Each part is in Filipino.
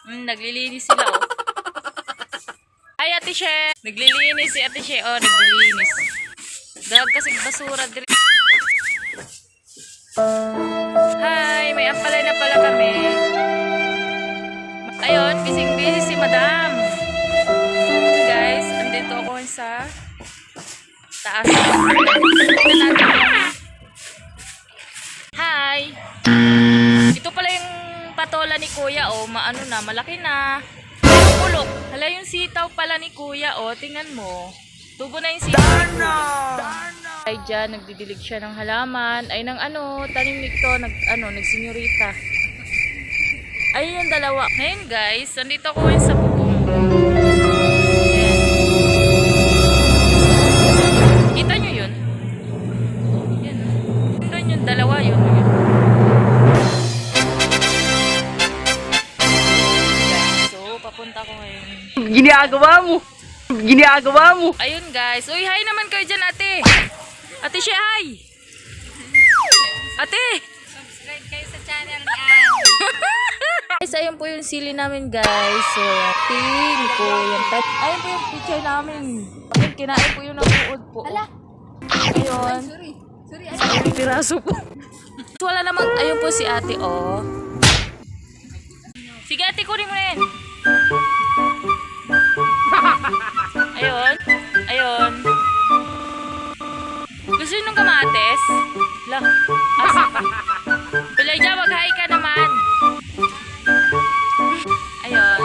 Naglilinis sila, oh. Ay, Ate She! Naglilinis si Ate She, oh. Naglilinis. Dahil kasi basura diri. Hi! May ampalay na pala kami. Ayun, busy-busy si Madam. Guys, andito ako sa taas. Hi! Ito pala yung patola ni Kuya, oh. Maano na, malaki na. Pero kulok. Hala, yung sitaw pala ni Kuya, oh. Tingnan mo. Tubo na yung sitaw. Ay, dyan, nagdidilig siya ng halaman. Ay, ng ano, tanim nito, nagsinyorita. Ayun yung dalawa. Ngayon, guys, andito ako sa bubong. Kita nyo yun? Yan. Doon yung dalawa yun. Guys, so papunta ko ngayon. Ginagawa mo. Ginagawa mo. Ayun guys. Uy, hi naman kayo dyan, ate. Ate siya, hi. Ate. Subscribe kayo sa channel niya. Guys, ayun po yung sili namin, guys. So, ting po yung pet. Ayun po yung picture namin. Ayun, kinain po yung nabuod po. Hala. Ayun. Sorry. Ayun, piraso po. Wala namang, ayun po si ate, oh. Sige, ate, kunin mo na yan. Ayun. Ayun. Gusto nyo nung kamates? Lah, asa ka? Elijah, mag-hi ka naman. Ayun.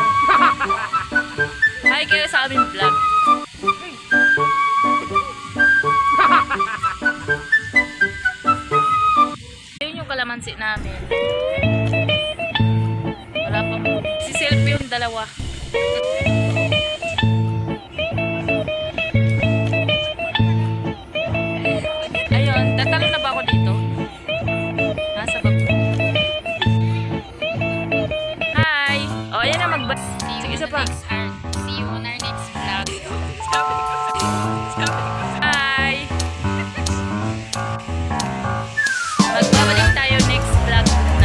Hi kayo sa aming vlog. Ayun yung kalamansi namin. Wala pa mo. Si selfie yung dalawa.